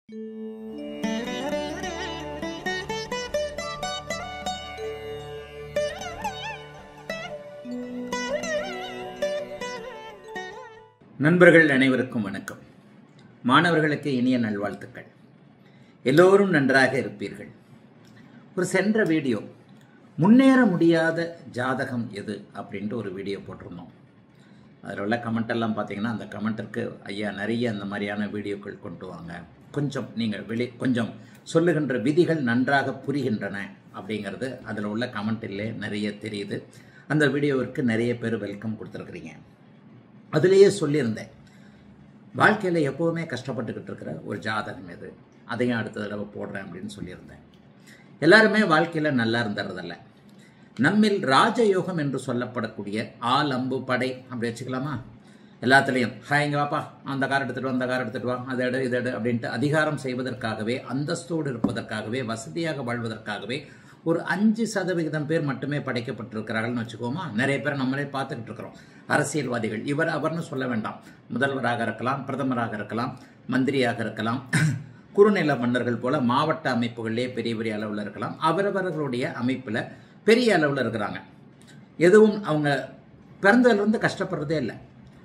நண்பர்கள் அனைவருக்கும் வணக்கம். மாணவர்களுக்கு இனிய நல்வாழ்த்துக்கள். எல்லோரும் நன்றாக இருப்பீர்கள். ஒரு சென்ற வீடியோ முன்னேற முடியாத ஜாதகம் எது அப்படின்ட்டு ஒரு வீடியோ போட்டிருந்தோம். அதில் உள்ள கமெண்ட் எல்லாம் பார்த்தீங்கன்னா, அந்த கமெண்ட்டிற்கு ஐயா நிறைய அந்த மாதிரியான வீடியோக்கள் கொண்டு வாங்க, கொஞ்சம் நீங்கள் கொஞ்சம் சொல்லுகின்ற விதிகள் நன்றாக புரிகின்றன அப்படிங்கிறது அதில் உள்ள கமெண்ட்டிலே நிறைய தெரியுது. அந்த வீடியோவிற்கு நிறைய பேர் வெல்கம் கொடுத்துருக்குறீங்க. அதிலேயே சொல்லியிருந்தேன், வாழ்க்கையில் எப்போவுமே கஷ்டப்பட்டுக்கிட்டு இருக்கிற ஒரு ஜாதகம் எது, அதையும் அடுத்த தடவை போடுறேன் அப்படின்னு சொல்லியிருந்தேன். எல்லாருமே வாழ்க்கையில் நல்லா இருந்துறதில்ல. நம்மில் ராஜயோகம் என்று சொல்லப்படக்கூடிய ஆள் அம்பு படை அப்படி வச்சுக்கலாமா, எல்லாத்துலேயும் இங்கே வாப்பா, அந்த கார் எடுத்துகிட்டு வா, அந்த கார் எடுத்துகிட்டு வா, அதை எடு இதை எடு அப்படின்ட்டு அதிகாரம் செய்வதற்காகவே, அந்தஸ்தோடு இருப்பதற்காகவே, வசதியாக வாழ்வதற்காகவே ஒரு 5% பேர் மட்டுமே படைக்கப்பட்டிருக்கிறார்கள்னு வச்சுக்கோமா. நிறைய பேர் நம்மளே பார்த்துக்கிட்டு இருக்கிறோம். அரசியல்வாதிகள் இவர் அவர்னு சொல்ல வேண்டாம், முதல்வராக இருக்கலாம், பிரதமராக இருக்கலாம், மந்திரியாக இருக்கலாம், குறுநில மன்னர்கள் போல மாவட்ட அமைப்புகளிலே பெரிய பெரிய அளவில் இருக்கலாம். அவரவர்களுடைய அமைப்பில் பெரிய அளவில் இருக்கிறாங்க. எதுவும் அவங்க பிறந்ததுலேருந்து கஷ்டப்படுறதே இல்லை.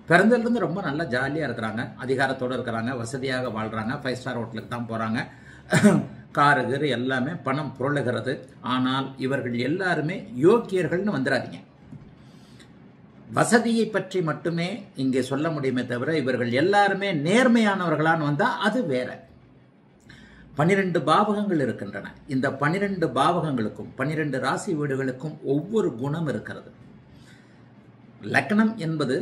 பிறந்ததுலேருந்து ரொம்ப நல்லா ஜாலியாக இருக்கிறாங்க, அதிகாரத்தோடு இருக்கிறாங்க, வசதியாக வாழ்கிறாங்க, 5 ஸ்டார் ஹோட்டலுக்கு தான் போகிறாங்க, காரு கீரு எல்லாமே பணம் புரளுகிறது. ஆனால் இவர்கள் எல்லாருமே யோக்கியர்கள்னு வந்துடாதீங்க. வசதியை பற்றி மட்டுமே இங்கே சொல்ல முடியுமே தவிர இவர்கள் எல்லாருமே நேர்மையானவர்களான்னு வந்தால் அது வேற. 12 பாவகங்கள் இருக்கின்றன. இந்த 12 பாவகங்களுக்கும் 12 ராசி வீடுகளுக்கும் ஒவ்வொரு குணம் இருக்கிறது. லக்னம் என்பது,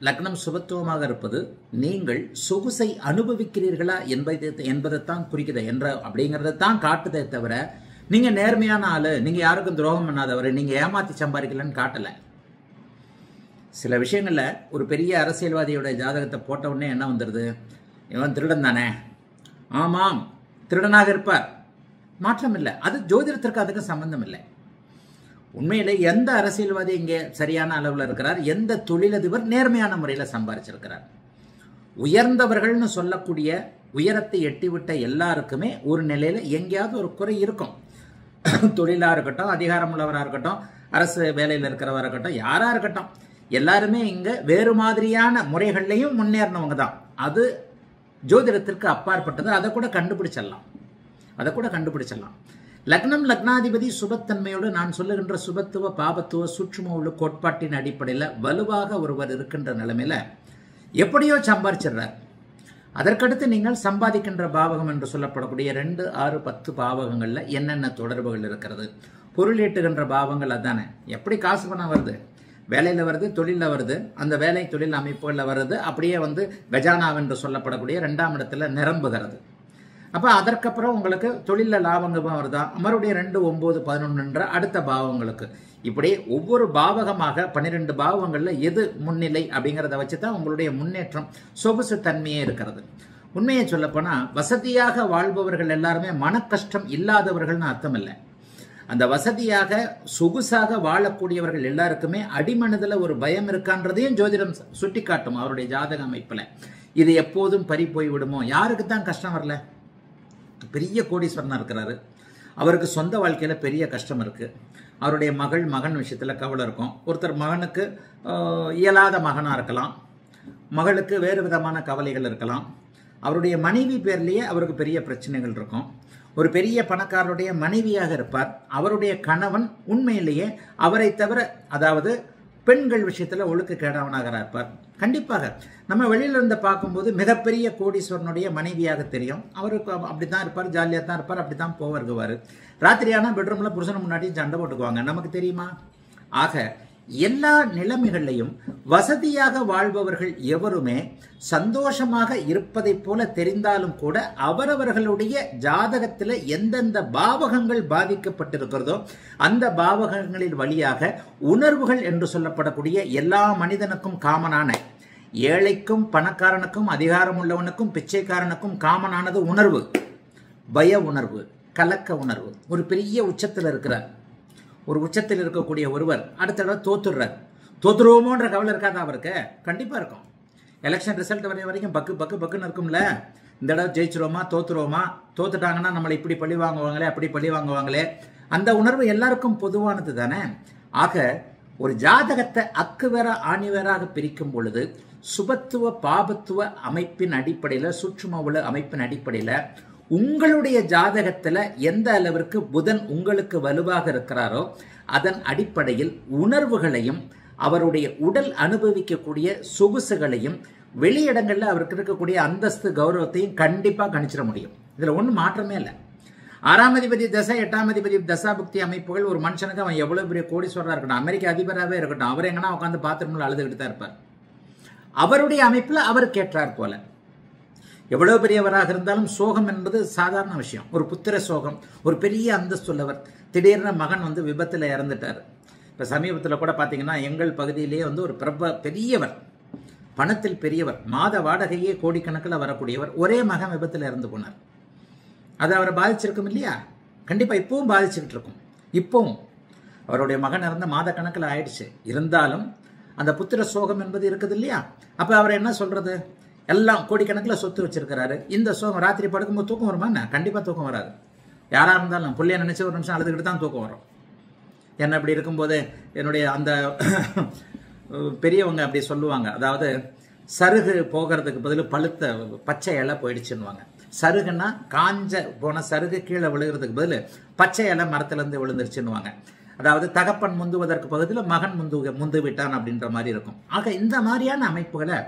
லக்னம் சுபத்துவமாக இருப்பது நீங்கள் சொகுசை அனுபவிக்கிறீர்களா என்பதைத்தான் குறிக்குது என்ற அப்படிங்கிறதான் காட்டுதே தவிர நீங்க நேர்மையான ஆளு, நீங்க யாருக்கும் துரோகம் பண்ணாதவர், நீங்க ஏமாத்தி சம்பாதிக்கலன்னு காட்டல. சில விஷயங்கள்ல ஒரு பெரிய அரசியல்வாதியோட ஜாதகத்தை போட்ட உடனே என்ன வந்துடுது, இவன் திருடன் தானே, ஆமாம் திருடனாக இருப்பார், மாற்றம் இல்லை. அது ஜோதிடத்திற்கு அதுக்கு சம்பந்தம் இல்லை. உண்மையிலே எந்த அரசியல்வாதி இங்கே சரியான அளவில் இருக்கிறார், எந்த தொழிலதிபர் நேர்மையான முறையில் சம்பாதிச்சிருக்கிறார்? உயர்ந்தவர்கள்னு சொல்லக்கூடிய உயரத்தை எட்டிவிட்ட எல்லாருக்குமே ஒரு நிலையில் எங்கேயாவது ஒரு குறை இருக்கும். தொழிலாக இருக்கட்டும், அதிகாரம் உள்ளவராக இருக்கட்டும், அரசு வேலையில் இருக்கிறவராக இருக்கட்டும், யாராக இருக்கட்டும், எல்லாருமே இங்கே வேறு மாதிரியான முறைகள்லையும் முன்னேறினவங்க தான். அது ஜோதிடத்திற்கு அப்பாற்பட்டது. அதை கூட கண்டுபிடிச்சிடலாம். லக்னம் லக்னாதிபதி சுபத்தன்மையோடு நான் சொல்லுகின்ற சுபத்துவ பாபத்துவ சூட்சும உள்ள கோட்பாட்டின் அடிப்படையில் வலுவாக ஒருவர் இருக்கின்ற நிலைமையில எப்படியோ சம்பாதிச்சிடுறார். அதற்கடுத்து நீங்கள் சம்பாதிக்கின்ற பாவகம் என்று சொல்லப்படக்கூடிய 2, 6, 10 பாவகங்கள்ல என்னென்ன தொடர்புகள் இருக்கிறது? பொருள் ஈட்டுகின்ற பாவங்கள் அதானே. எப்படி காசு பணம் வருது? வேலையில் வருது, தொழிலில் வருது, அந்த வேலை தொழில் அமைப்புகளில் வருது, அப்படியே கஜானாவென்று சொல்லப்படக்கூடிய 2ஆம் இடத்துல நிரம்புகிறது. அப்போ அதற்கப்புறம் உங்களுக்கு தொழிலில் லாபங்கமாக வருதா, மறுபடியும் 2, 9, 11 அடுத்த பாவங்களுக்கு. இப்படி ஒவ்வொரு பாவகமாக 12 பாவங்களில் எது முன்னிலை அப்படிங்கிறத வச்சு தான் உங்களுடைய முன்னேற்றம் சொகுசு தன்மையே இருக்கிறது. உண்மையை சொல்லப்போனால் வசதியாக வாழ்பவர்கள் எல்லாருமே மன கஷ்டம் இல்லாதவர்கள்னு அர்த்தம் இல்லை. அந்த வசதியாக சொகுசாக வாழக்கூடியவர்கள் எல்லாருக்குமே அடிமனதில் ஒரு பயம் இருக்கான்றதையும் ஜோதிடம் சுட்டி காட்டும். அவருடைய ஜாதக அமைப்பில் இது எப்போதும் பறி போய் விடுமோ, யாருக்கு தான் கஷ்டம் வரல? பெரிய கோடீஸ்வரனாக இருக்கிறாரு, அவருக்கு சொந்த வாழ்க்கையில் பெரிய கஷ்டம் இருக்குது. அவருடைய மகன் விஷயத்தில் கவலை இருக்கும். ஒருத்தர் மகனுக்கு இயலாத மகனாக இருக்கலாம், மகளுக்கு வேறு விதமான கவலைகள் இருக்கலாம். அவருடைய மனைவி பேர்லேயே அவருக்கு பெரிய பிரச்சனைகள் இருக்கும். ஒரு பெரிய பணக்காரருடைய மனைவியாக இருப்பார். அவருடைய கணவன் உண்மையிலேயே அவரை தவிர, அதாவது பெண்கள் விஷயத்தில் ஒழுக்கக்கேடவனாக இருப்பார். கண்டிப்பாக நம்ம வெளியிலிருந்து பார்க்கும்போது மிகப்பெரிய கோடீஸ்வரனுடைய மனைவியாக தெரியும். அவருக்கு அப்படி தான் இருப்பார், ஜாலியாக தான் இருப்பார், அப்படி தான் போவார். ராத்திரியான பெட்ரூமில் புருஷன் முன்னாடி சண்டை போட்டுக்குவாங்க, நமக்கு தெரியுமா? ஆக எல்லா நிலைமைகளையும் வசதியாக வாழ்பவர்கள் எவருமே சந்தோஷமாக இருப்பதை போல தெரிந்தாலும் கூட அவரவர்களுடைய ஜாதகத்தில் எந்தெந்த பாவகங்கள் பாதிக்கப்பட்டிருக்கிறதோ அந்த பாவகங்களின் வழியாக உணர்வுகள் என்று சொல்லப்படக்கூடிய எல்லா மனிதனுக்கும் காமனான, ஏழைக்கும் பணக்காரனுக்கும் அதிகாரம் உள்ளவனுக்கும் பிச்சைக்காரனுக்கும் காமனானது உணர்வு, பய உணர்வு, கலக்க உணர்வு. ஒரு பெரிய உச்சத்தில் இருக்கிறார், ஒரு உச்சத்தில் இருக்கக்கூடிய ஒருவர் அடுத்த தடவை தோத்துடுறார். தோத்துருவோமோன்ற கவலை இருக்காதா அவருக்கு? கண்டிப்பாக இருக்கும். எலெக்ஷன் ரிசல்ட் வரைய வரைக்கும் பக்கு பக்கு பக்குன்னு இருக்கும்ல. இந்த தடவை ஜெயிச்சிருவோமா தோத்துருவோமா, தோத்துட்டாங்கன்னா நம்மளை இப்படி பழி வாங்குவாங்களே அப்படி பழி வாங்குவாங்களே, அந்த உணர்வு எல்லாருக்கும் பொதுவானது தானே. ஆக ஒரு ஜாதகத்தை அக்கு வேற ஆணி வேறாக பிரிக்கும் பொழுது சுபத்துவ பாபத்துவ அமைப்பின் அடிப்படையில், சூட்சும உள்ள அமைப்பின் அடிப்படையில் உங்களுடைய ஜாதகத்தில் எந்த அளவிற்கு புதன் உங்களுக்கு வலுவாக இருக்கிறாரோ அதன் அடிப்படையில் உணர்வுகளையும் அவருடைய உடல் அனுபவிக்கக்கூடிய சொகுசுகளையும் வெளியிடங்களில் அவருக்கு இருக்கக்கூடிய அந்தஸ்து கௌரவத்தையும் கண்டிப்பாக கணிச்சிட முடியும். இதில் ஒன்றும் மாற்றமே இல்லை. 6ஆம் அதிபதி தசை 8ஆம் அதிபதி தசாபுக்தி அமைப்புகள் ஒரு மனுஷனுக்கு அவன் எவ்வளவு பெரிய கோடீஸ்வரராக இருக்கட்டும், அமெரிக்க அதிபராகவே இருக்கட்டும், அவர் எங்கன்னா உட்காந்து பாத்ரூமில் அழுதுகிட்டு தான் இருப்பார். அவருடைய அமைப்பில் அவர் கேட்டார் போல. எவ்வளவு பெரியவராக இருந்தாலும் சோகம் என்பது சாதாரண விஷயம். ஒரு புத்திர சோகம், ஒரு பெரிய அந்தஸ்துள்ளவர், திடீர்னு மகன் வந்து விபத்தில் இறந்துட்டார். இப்போ சமீபத்தில் கூட பார்த்தீங்கன்னா எங்கள் பகுதியிலேயே வந்து ஒரு பெரியவர், பணத்தில் பெரியவர், மாத வாடகையே கோடிக்கணக்கில் வரக்கூடியவர், ஒரே மகன் விபத்தில் இறந்து போனார். அது அவரை பாதிச்சிருக்கும் இல்லையா? கண்டிப்பாக இப்பவும் பாதிச்சுக்கிட்டு இருக்கும். இப்பவும் அவருடைய மகன் இறந்த மாத கணக்கில் ஆயிடுச்சு. இருந்தாலும் அந்த புத்திர சோகம் என்பது இருக்குது இல்லையா? அப்போ அவர் என்ன சொல்றது? எல்லாம் கோடிக்கணக்கில் சொத்து வச்சிருக்கிறாரு. இந்த சோகம் ராத்திரி படுக்கும்போது தூக்கம் வருமா? கண்டிப்பாக தூக்கம் வராது. யாராக இருந்தாலும் பிள்ளைய நினைச்சு ஒரு நிமிஷம் அழுதுகிட்டு தான் தூக்கம் வரும். என்ன அப்படி இருக்கும்போது என்னுடைய அந்த பெரியவங்க அப்படி சொல்லுவாங்க, அதாவது சருகு போகிறதுக்கு பதில் பழுத்த பச்சை இலை போயிடுச்சுன்னுவாங்க. சருகுன்னா காஞ்ச போன சருகு கீழே விழுகிறதுக்கு பதில் பச்சை இலை மரத்துலேருந்து விழுந்துருச்சுன்னுவாங்க. அதாவது தகப்பன் முந்துவதற்கு பகுதியில் மகன் முந்து விட்டான் அப்படின்ற மாதிரி இருக்கும். ஆக இந்த மாதிரியான அமைப்புகளை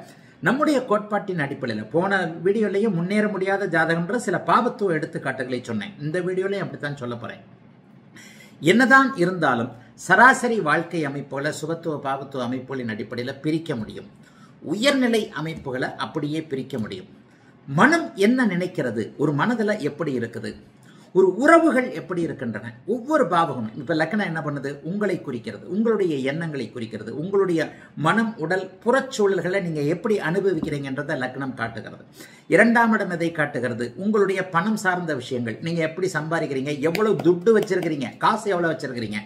நம்முடைய கோட்பாட்டின் அடிப்படையில் போன வீடியோலையும் முன்னேற முடியாத ஜாதகம்ன்ற சில பாபத்துவ எடுத்துக்காட்டுகளை சொன்னேன். இந்த வீடியோலையும் அப்படித்தான் சொல்ல போறேன். என்னதான் இருந்தாலும் சராசரி வாழ்க்கை அமைப்புகளை சுபத்துவ பாபத்துவ அமைப்புகளின் அடிப்படையில் பிரிக்க முடியும். உயர்நிலை அமைப்புகளை அப்படியே பிரிக்க முடியும். மனம் என்ன நினைக்கிறது, ஒரு மனதில் எப்படி இருக்குது, ஒரு உறவுகள் எப்படி இருக்கின்றன, ஒவ்வொரு பாவகமும். இப்ப லக்னம் என்ன பண்ணுது? உங்களை குறிக்கிறது, உங்களுடைய எண்ணங்களை குறிக்கிறது, உங்களுடைய மனம் உடல் புறச்சூழல்களை நீங்க எப்படி அனுபவிக்கிறீங்கன்றதை லக்னம் காட்டுகிறது. 2ஆம் இடம் எதை காட்டுகிறது? உங்களுடைய பணம் சார்ந்த விஷயங்கள். நீங்க எப்படி சம்பாதிக்கிறீங்க, எவ்வளவு துட்டு வச்சிருக்கிறீங்க, காசு எவ்வளவு வச்சிருக்கிறீங்க,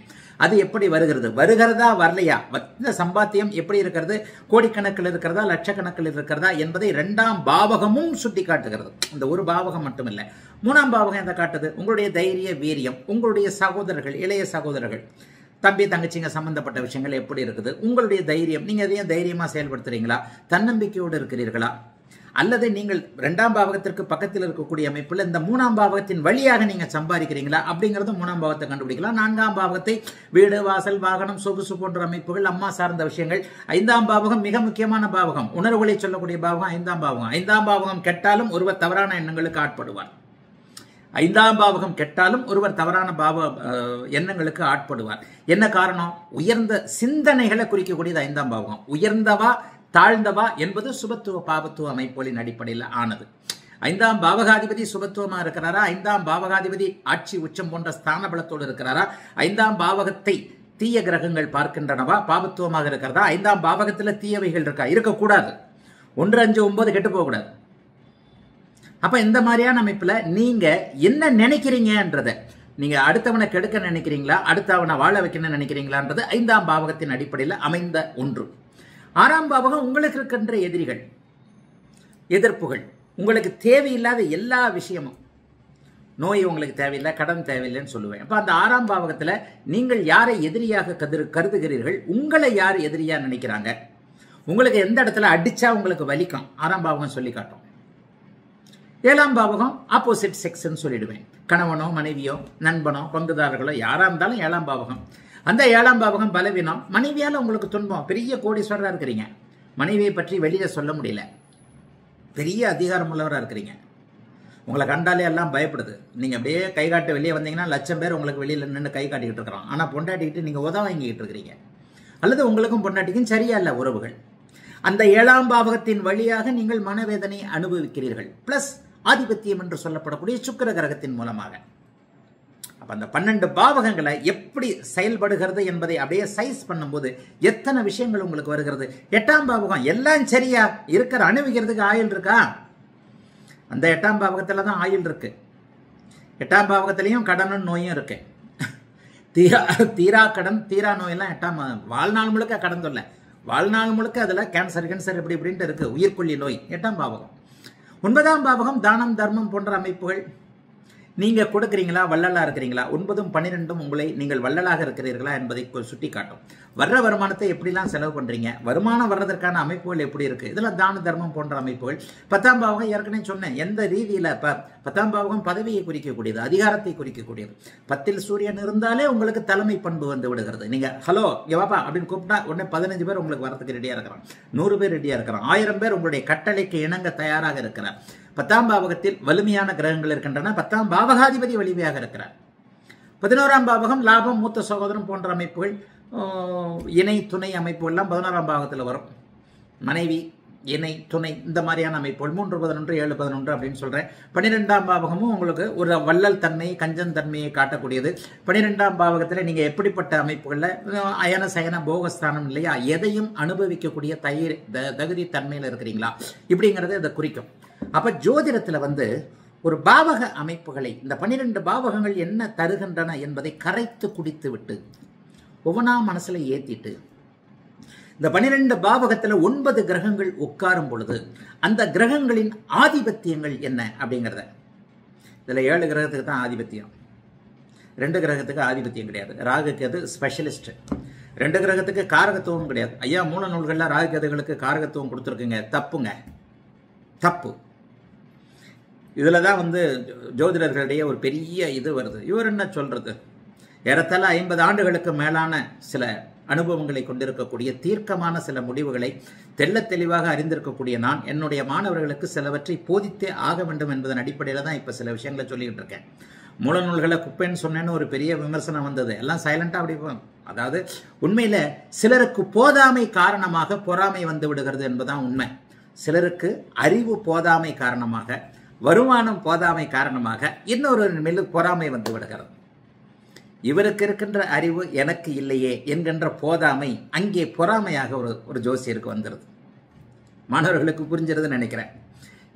அது எப்படி வருகிறது, வருகிறதா வரலையா, இந்த சம்பாத்தியம் எப்படி இருக்கிறது, கோடிக்கணக்கில் இருக்கிறதா லட்சக்கணக்கில் இருக்கிறதா என்பதை 2ஆம் பாவகமும் சுட்டி காட்டுகிறது. இந்த ஒரு பாவகம் மட்டும் இல்லை. 3ஆம் பாவகம் எதை காட்டுது? உங்களுடைய தைரிய வீரியம், உங்களுடைய சகோதரர்கள், இளைய சகோதரர்கள், தம்பி தங்கச்சிங்க சம்பந்தப்பட்ட விஷயங்கள் எப்படி இருக்குது, உங்களுடைய தைரியம், நீங்க எதையும் தைரியமா செயல்படுத்துறீங்களா, தன்னம்பிக்கையோடு இருக்கிறீர்களா, அல்லது நீங்கள் 2ஆம் பாவகத்திற்கு பக்கத்தில் இருக்கக்கூடிய அமைப்பில் இந்த 3ஆம் பாவகத்தின் வழியாக நீங்க சம்பாதிக்கிறீங்களா அப்படிங்கிறது 3ஆம் பாவத்தை கண்டுபிடிக்கலாம். 4ஆம் பாவகத்தை வீடு வாசல் வாகனம் சொகுசு போன்ற அமைப்புகள், அம்மா சார்ந்த விஷயங்கள். 5ஆம் பாவகம் மிக முக்கியமான பாவகம், உணர்வுகளை சொல்லக்கூடிய பாவகம் 5ஆம் பாவகம். 5ஆம் பாவகம் கெட்டாலும் ஒருவர் தவறான எண்ணங்களுக்கு ஆட்படுவார். 5ஆம் பாவகம் கெட்டாலும் ஒருவர் தவறான எண்ணங்களுக்கு ஆட்படுவார். என்ன காரணம்? உயர்ந்த சிந்தனைகளை குறிக்கக்கூடியது 5ஆம் பாவகம். உயர்ந்தவா தாழ்ந்தவா என்பது சுபத்துவ பாபத்துவ அமைப்புகளின் அடிப்படையில் ஆனது. 5ஆம் பாவகாதிபதி சுபத்துவமா இருக்கிறாரா, 5ஆம் பாவகாதிபதி ஆட்சி உச்சம் போன்ற ஸ்தான பலத்தோடு இருக்கிறாரா, 5ஆம் பாவகத்தை தீய கிரகங்கள் பார்க்கின்றனவா, பாபத்துவமாக இருக்கிறதா, 5ஆம் பாவகத்தில் தீயவைகள் இருக்கா, இருக்கக்கூடாது. 1, 5, 9 கெட்டு போகக்கூடாது. அப்ப இந்த மாதிரியான அமைப்புல நீங்க என்ன நினைக்கிறீங்கன்றத, நீங்க அடுத்தவனை கெடுக்க நினைக்கிறீங்களா, அடுத்தவனை வாழ வைக்கணும்னு நினைக்கிறீங்களான்றது 5ஆம் பாவகத்தின் அடிப்படையில் அமைந்த ஒன்று. 6ஆம் பாவகம் உங்களுக்கு இருக்கின்ற எதிரிகள், எதிர்ப்புகள், உங்களுக்கு தேவையில்லாத எல்லா விஷயமும், நோய் உங்களுக்கு தேவையில்லை, கடன் தேவையில்லைன்னு சொல்லுவேன். அப்ப அந்த 6ஆம் பாவகத்துல நீங்கள் யாரை எதிரியாக கருதுகிறீர்கள், உங்களை யார் எதிரியா நினைக்கிறாங்க, உங்களுக்கு எந்த இடத்துல அடிச்சா உங்களுக்கு வலிக்கும், 6ஆம் பாவகம் சொல்லி காட்டும். 7ஆம் பாவகம் ஆப்போசிட் செக்ஸ்ன்னு சொல்லிடுவேன். கணவனோ மனைவியோ நண்பனோ பங்குதாரர்களோ யாரா இருந்தாலும் 7ஆம் பாவகம். அந்த 7ஆம் பாவகம் பலவீனம், மனைவியால உங்களுக்கு துன்பம், பெரிய கோடீஸ்வரரா இருக்கிறீங்க, மனைவியை பற்றி வெளியில சொல்ல முடியல, பெரிய அதிகாரம் உள்ளவராக இருக்கிறீங்க, உங்களை கண்டாலே எல்லாம் பயப்படுது, நீங்க அப்படியே கை காட்டு வெளியே வந்தீங்கன்னா 1,00,000 பேர் உங்களுக்கு வெளியில நின்று கை காட்டிக்கிட்டு இருக்கிறோம். ஆனா பொண்டாட்டிக்கிட்டு நீங்க உதவ வாங்கிக்கிட்டு இருக்கிறீங்க, அல்லது உங்களுக்கும் பொண்டாட்டிக்கும் சரியா இல்ல உறவுகள். அந்த 7ஆம் பாவகத்தின் வழியாக நீங்கள் மனவேதனை அனுபவிக்கிறீர்கள். பிளஸ் ஆதிபத்தியம் என்று சொல்லப்படக்கூடிய சுக்கிர கிரகத்தின் மூலமாக. அப்ப அந்த 12 பாவகங்களை எப்படி செயல்படுகிறது என்பதை அப்படியே சைஸ் பண்ணும்போது எத்தனை விஷயங்கள் உங்களுக்கு வருகிறது. 8ஆம் பாவகம் எல்லாம் சரியா இருக்கிற, அனுபவிக்கிறதுக்கு ஆயுள் இருக்கா? அந்த 8ஆம் பாவகத்துல தான் ஆயுள் இருக்கு. 8ஆம் பாவகத்திலையும் கடனும் நோயும் இருக்கு. தீரா கடன் தீரா நோயெல்லாம் 8ஆம் வாழ்நாள் முழுக்க கடன் தொல்லை. வாழ்நாள் முழுக்க அதில் கேன்சர் இப்படி இப்படின்ட்டு இருக்கு. உயிர்கொல்லி நோய் 8ஆம் பாவகம். 9ஆம் பாவகம் தானம் தர்மம் போன்ற அமைப்புகள். நீங்க கொடுக்குறீங்களா, வள்ளலா இருக்கிறீங்களா? 9ம் 12ம் உங்களை நீங்கள் வள்ளலாக இருக்கிறீர்களா என்பதை சுட்டி காட்டும். வர்ற வருமானத்தை எப்படிலாம் செலவு பண்றீங்க, வருமானம் வர்றதற்கான அமைப்புகள் எப்படி இருக்கு, இதெல்லாம் தான தர்மம் போன்ற அமைப்புகள். 10ஆம் பாவகம் ஏற்கனவே சொன்னேன், எந்த ரீதியில 10ஆம் பாவகம் பதவியை குறிக்கக்கூடியது, அதிகாரத்தை குறிக்கக்கூடியது. 10ல் சூரியன் இருந்தாலே உங்களுக்கு தலைமை பண்பு வந்து விடுகிறது. நீங்க ஹலோ வாப்பா அப்படின்னு கூப்பிட்டா உடனே 15 பேர் உங்களுக்கு வரதுக்கு ரெடியா இருக்கிறான், 100 பேர் ரெடியா இருக்கிறான், 1000 பேர் உங்களுடைய கட்டளைக்கு இணங்க தயாராக இருக்கிறார். 10ஆம் பாவகத்தில் வலிமையான கிரகங்கள் இருக்கின்றன. 10ஆம் பாவகாதிபதி வலிமையாக இருக்கிறார். 11ஆம் பாவகம் லாபம், மூத்த சகோதரம் போன்ற அமைப்புகள், இணை துணை அமைப்புகள் எல்லாம் 11ஆம் பாவகத்தில் வரும். மனைவி, இணை, துணை, இந்த மாதிரியான அமைப்புகள் 3, 11, 7, 11 அப்படின்னு சொல்றேன். 12ஆம் பாவகமும் உங்களுக்கு ஒரு வள்ளல் தன்மையை, கஞ்சன் தன்மையை காட்டக்கூடியது. 12ஆம் பாவகத்தில் நீங்க எப்படிப்பட்ட அமைப்புகள்ல அயன சயன போகஸ்தானம் இல்லையா, எதையும் அனுபவிக்கக்கூடிய தகுதி தன்மையில் இருக்கிறீங்களா இப்படிங்கிறத இதை குறிக்கும். அப்ப ஜோதிடத்துல வந்து ஒரு பாவக அமைப்புகளை, இந்த 12 பாவகங்கள் என்ன தருகின்றன என்பதை கரைத்து குடித்து விட்டு ஒவ்வொன்றா மனசுல ஏத்திட்டு, இந்த 12 பாவகத்துல 9 கிரகங்கள் உட்காரும் பொழுது அந்த கிரகங்களின் ஆதிபத்தியங்கள் என்ன அப்படிங்கிறத, இதுல 7 கிரகத்துக்கு தான் ஆதிபத்தியம், 2 கிரகத்துக்கு ஆதிபத்தியம் கிடையாது. ராகுக்கு அது ஸ்பெஷலிஸ்ட். 2 கிரகத்துக்கு காரகத்துவம் கிடையாது. ஐயா மூல நூல்கள்ல ராகுகேதுகளுக்கு காரகத்துவம் கொடுத்துருக்குங்க, தப்புங்க, தப்பு. இதுல தான் வந்து ஜோதிடர்களிடையே ஒரு பெரிய இது வருது. இவர் என்ன சொல்றது, ஏறத்தாழ 50 ஆண்டுகளுக்கு மேலான சில அனுபவங்களை கொண்டிருக்கக்கூடிய, தீர்க்கமான சில முடிவுகளை தெள்ள தெளிவாக அறிந்திருக்கக்கூடிய நான் என்னுடைய மாணவர்களுக்கு சிலவற்றை போதித்தே ஆக வேண்டும் என்பதன் அடிப்படையில் தான் இப்ப சில விஷயங்களை சொல்லிக்கிட்டு இருக்கேன். மூல நூல்களை குப்பைன்னு சொன்னேன்னு ஒரு பெரிய விமர்சனம் வந்தது. எல்லாம் சைலண்டா அப்படி, அதாவது உண்மையில சிலருக்கு போதாமை காரணமாக பொறாமை வந்து விடுகிறது என்பதுதான் உண்மை. சிலருக்கு அறிவு போதாமை காரணமாக, வருமானம் போதாமை காரணமாக இன்னொரு மேல் பொறாமை வந்து விடுகிறது. இவருக்கு இருக்கின்ற அறிவு எனக்கு இல்லையே என்கின்ற போதாமை அங்கே பொறாமையாக ஒரு ஜோசியருக்கு வந்துடுது. மாணவர்களுக்கு புரிஞ்சிருதுன்னு நினைக்கிறேன்.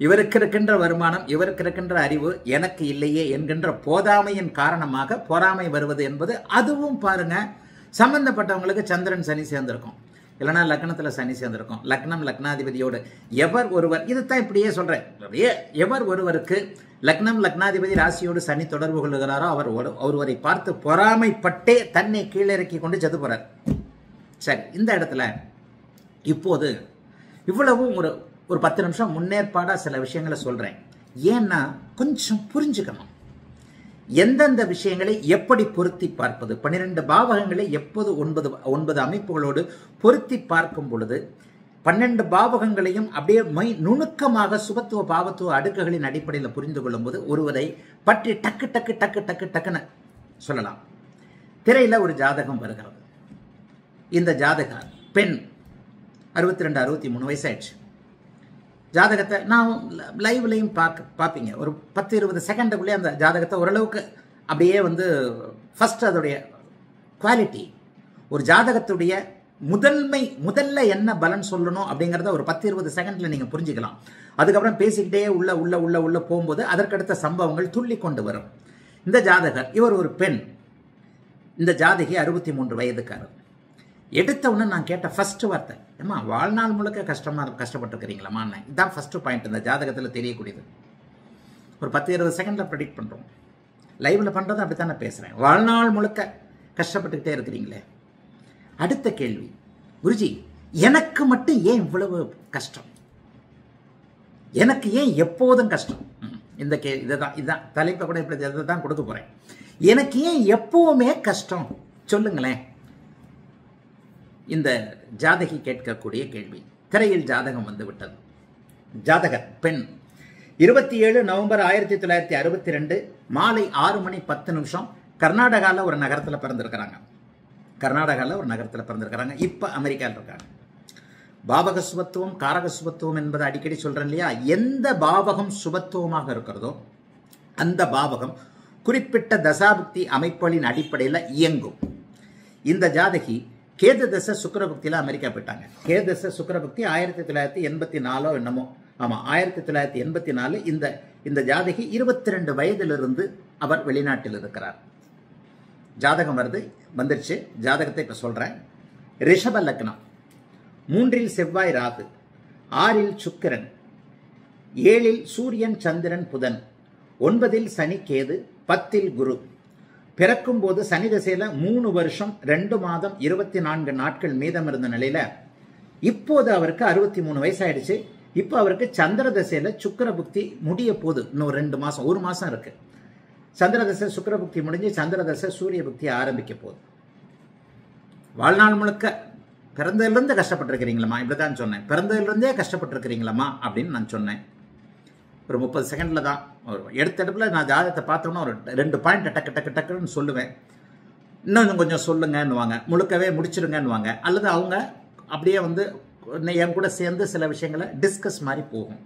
இவருக்கு இருக்கின்ற வருமானம், இவருக்கு இருக்கின்ற அறிவு எனக்கு இல்லையே என்கின்ற போதாமையின் காரணமாக பொறாமை வருவது என்பது, அதுவும் பாருங்க சம்பந்தப்பட்டவங்களுக்கு சந்திரன் சனி சேர்ந்திருக்கும், இல்லைன்னா லக்னத்தில் சனி சேர்ந்திருக்கும். லக்னம் லக்னாதிபதியோடு எவர் ஒருவர், இதுதான் இப்படியே சொல்றேன், அப்படியே எவர் ஒருவருக்கு லக்னம் லக்னாதிபதி ராசியோடு சனி தொடர்பு கொள்ளுகிறாரோ அவர் ஒருவரை பார்த்து பொறாமைப்பட்டே தன்னை கீழிறக்கி கொண்டு செத்து போறார். சரி, இந்த இடத்துல இப்போது இவ்வளவும் ஒரு 10 நிமிஷம் முன்னேற்பாடா சில விஷயங்களை சொல்றேன். ஏன்னா கொஞ்சம் புரிஞ்சுக்கணும், எந்தெந்த விஷயங்களை எப்படி பொருத்தி பார்ப்பது. 12 பாவகங்களை எப்போது 9 அமைப்புகளோடு பொருத்தி பார்க்கும் பொழுது 12 பாவகங்களையும் அப்படியே நுணுக்கமாக சுபத்துவ பாவத்துவ அடுக்குகளின் அடிப்படையில் புரிந்து கொள்ளும் போது ஒருவரை பற்றி டக்கு டக்கு டக்கு டக்கு டக்குன்னு சொல்லலாம். திரையில ஒரு ஜாதகம் வருகிறது. இந்த ஜாதக பெண் 62 63 வயசாயிடுச்சு. ஜாதகத்தை நான் லைவ்லையும் பார்ப்பீங்க. ஒரு 10-20 செகண்டுக்குள்ளே அந்த ஜாதகத்தை ஓரளவுக்கு அப்படியே வந்து ஃபர்ஸ்ட் அதோடைய குவாலிட்டி, ஒரு ஜாதகத்துடைய முதல்ல என்ன பலன் சொல்லணும் அப்படிங்கிறத ஒரு 10-20 செகண்ட்ல நீங்க புரிஞ்சுக்கலாம். அதுக்கப்புறம் பேசிக்கிட்டே உள்ள போகும்போது அதற்கடுத்த சம்பவங்கள் துள்ளி கொண்டு வரும். இந்த ஜாதகர், இவர் ஒரு பெண், இந்த ஜாதகி 63 வயதுக்காரர். எடுத்த உடனே நான் கேட்ட ஃபர்ஸ்ட் வார்த்தை, ஏமா வாழ்நாள் முழுக்க கஷ்டப்பட்டுருக்கிறீங்களாமா? இதுதான் ஃபர்ஸ்ட் பாயிண்ட் இந்த ஜாதகத்தில் தெரியக்கூடியது. ஒரு 10-20 செகண்ட்ல ப்ரெடிக்ட் பண்றோம். லைவ்ல பண்றது அப்படித்தான் நான் பேசுறேன். வாழ்நாள் முழுக்க கஷ்டப்பட்டுக்கிட்டே இருக்கிறீங்களே. அடுத்த கேள்வி, குருஜி எனக்கு மட்டும் ஏன் இவ்வளவு கஷ்டம், எனக்கு ஏன் எப்போதும் கஷ்டம்? இந்த இதுதான் தலைப்பை கூட இப்படி இதை தான் கொடுக்க போறேன். எனக்கு ஏன் எப்பவுமே கஷ்டம் சொல்லுங்களேன். இந்த ஜாதகி கேட்கக்கூடிய கேள்வி. திரையில் ஜாதகம் வந்து விட்டது. ஜாதகர் பெண் 27 நவம்பர் 1962 மாலை 6 மணி 10 நிமிஷம் கர்நாடகாவில் ஒரு நகரத்தில் பிறந்திருக்கிறாங்க. இப்ப அமெரிக்காவில் இருக்காங்க. பாவக சுபத்துவம் காரக சுபத்துவம் என்பதை அடிக்கடி சொல்றேன் இல்லையா? எந்த பாவகம் சுபத்துவமாக இருக்கிறதோ அந்த பாவகம் குறிப்பிட்ட தசாபுக்தி அமைப்புகளின் அடிப்படையில் இயங்கும். இந்த ஜாதகி கேது தசை சுக்கிரபக்தியில் அமெரிக்கா போயிட்டாங்க. கேது தசை சுக்கிரபக்தி 1984 என்னமோ, ஆமா 1984. இந்த ஜாதகி 22 வயதிலிருந்து அவர் வெளிநாட்டில் இருக்கிறார். ஜாதகம் வந்துருச்சு. ஜாதகத்தை இப்ப சொல்றேன். ரிஷப லக்னம் 3 செவ்வாய் ராகு, 6 சுக்கிரன், 7 சூரியன் சந்திரன் புதன், 9 சனி கேது, 10 குரு. பிறக்கும் போது சனி திசையில 3 வருஷம் 2 மாதம் 24 நாட்கள் மீதம் இருந்த நிலையில இப்போது அவருக்கு 63 வயசாயிடுச்சு. இப்போ அவருக்கு சந்திர திசையில சுக்கிர புக்தி முடிய போகுது. இன்னும் 2 மாசம், 1 மாசம் இருக்கு. சந்திர தசை சுக்கிர புக்தி முடிஞ்சு சந்திர தசை சூரிய புக்தி ஆரம்பிக்க போகுது. வாழ்நாள் முழுக்க பிறந்ததிலிருந்து கஷ்டப்பட்டிருக்கிறீங்களா? இப்படிதான் சொன்னேன். பிறந்ததிலிருந்தே கஷ்டப்பட்டிருக்கிறீங்களா அப்படின்னு நான் சொன்னேன். ஒரு 30 செகண்ட்ல தான் எடுத்த இடத்துல நான் ஜாதகத்தை பார்த்தோன்னா ஒரு 2 பாயிண்ட் டக்கு டக்கு டக்குன்னு சொல்லுவேன். இன்னும் கொஞ்சம் சொல்லுங்கன்னுவாங்க, முழுக்கவே முடிச்சிருங்கன்னுவாங்க, அல்லது அவங்க அப்படியே வந்து என் கூட சேர்ந்து சில விஷயங்களை டிஸ்கஸ் மாதிரி போகும்.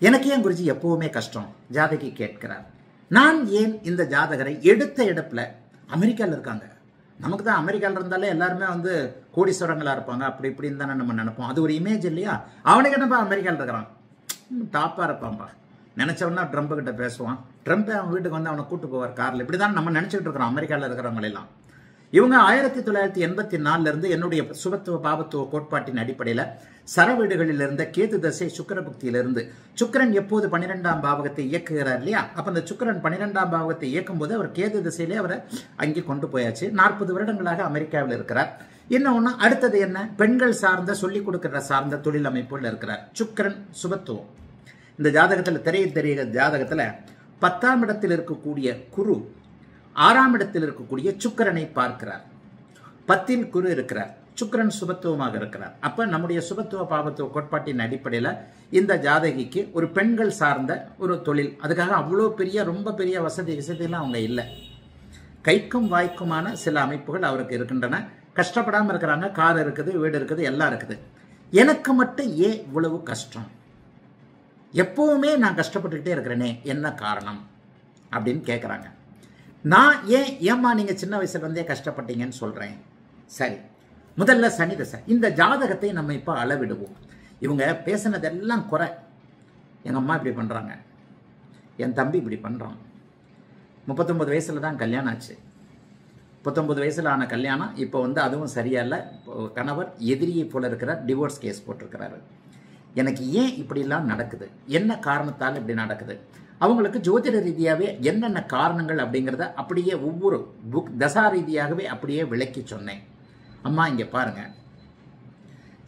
எனக்கு ஏன் குருஜி எப்பவுமே கஷ்டம்? ஜாதகி கேட்கிறார். நான் ஏன் இந்த ஜாதகரை எடுத்த இடத்துல அமெரிக்காவில் இருக்காங்க, நமக்கு தான் அமெரிக்காவில் இருந்தாலே எல்லாருமே வந்து கோடீஸ்வரங்களா இருப்பாங்க, அப்படி இப்படின்னு தானே நம்ம நினைப்போம். அது ஒரு இமேஜ் இல்லையா? அவனுக்கு என்னப்பா அமெரிக்காவில் இருக்கிறான், டாப்பா இருப்பான்பா, நினைச்சவனா ட்ரம்ப் கிட்ட பேசுவான், ட்ரம்ப் அவன் வீட்டுக்கு வந்து அவனை கூட்டு போவார் கார்ல. இப்படிதான் நம்ம நினைச்சிட்டு இருக்கிறோம் அமெரிக்காவில் இருக்கிறவங்களெல்லாம். இவங்க 1984 இருந்து என்னுடைய சுபத்துவ பாபத்துவ கோட்பாட்டின் அடிப்படையில் சர வீடுகளில் இருந்த கேது தசை சுக்கிர புக்தியிலிருந்து சுக்கிரன் எப்போது 12ஆம் பாவகத்தை இயக்குகிறார் இல்லையா? அப்ப அந்த சுக்கிரன் 12ஆம் பாவகத்தை இயக்கும் போது அவர் கேது திசையிலே அவரை அங்கே கொண்டு போயாச்சு. 40 வருடங்களாக அமெரிக்காவில் இருக்கிறார். இன்னொன்னு அடுத்தது என்ன? பெண்கள் சார்ந்த சொல்லிக் கொடுக்கிற சார்ந்த தொழில் அமைப்புகள் இருக்கிறார். சுக்கிரன் சுபத்துவம். இந்த ஜாதகத்தில் தெரிய ஜாதகத்துல 10ஆம் இடத்தில் இருக்கக்கூடிய குரு 6ஆம் இடத்தில் இருக்கக்கூடிய சுக்கிரனை பார்க்கிறார். 10இல் குரு இருக்கிறார். சுக்கிரன் சுபத்துவமாக இருக்கிறார். அப்ப நம்முடைய சுபத்துவ பாபத்துவ கோட்பாட்டின் அடிப்படையில் இந்த ஜாதகிக்கு ஒரு பெண்கள் சார்ந்த ஒரு தொழில், அதுக்காக அவ்வளோ பெரிய ரொம்ப பெரிய வசதியெல்லாம் அவங்க இல்லை. கைக்கும் வாய்க்குமான சில அமைப்புகள் அவருக்கு இருக்கின்றன. கஷ்டப்படாமல் இருக்கிறாங்க. கார் இருக்குது, வீடு இருக்குது, எல்லாம் இருக்குது. எனக்கு மட்டும் ஏன் இவ்வளவு கஷ்டம்? எப்பவுமே நான் கஷ்டப்பட்டுக்கிட்டே இருக்கிறேனே, என்ன காரணம் அப்படின்னு கேட்குறாங்க. நான் ஏம்மா நீங்க சின்ன வயசுல இருந்தே கஷ்டப்பட்டீங்கன்னு சொல்றேன். சரி, முதல்ல சனி தசை. இந்த ஜாதகத்தை நம்ம இப்ப அளவிடுவோம். இவங்க பேசினதெல்லாம் குறை. எங்க அம்மா இப்படி பண்றாங்க, என் தம்பி இப்படி பண்றான். 39 வயசுல தான் கல்யாணம் ஆச்சு. 19 வயசுல ஆன கல்யாணம் இப்போ வந்து அதுவும் சரியா இல்லை. கணவர் எதிரியை போல இருக்கிறார், டிவோர்ஸ் கேஸ் போட்டிருக்கிறாரு. எனக்கு ஏன் இப்படிலாம் நடக்குது, என்ன காரணத்தால் இப்படி நடக்குது, அவங்களுக்கு ஜோதிட ரீதியாகவே என்னென்ன காரணங்கள் அப்படிங்கிறத அப்படியே ஒவ்வொரு தசா ரீதியாகவே அப்படியே விளக்கி சொன்னேன். அம்மா இங்கே பாருங்க,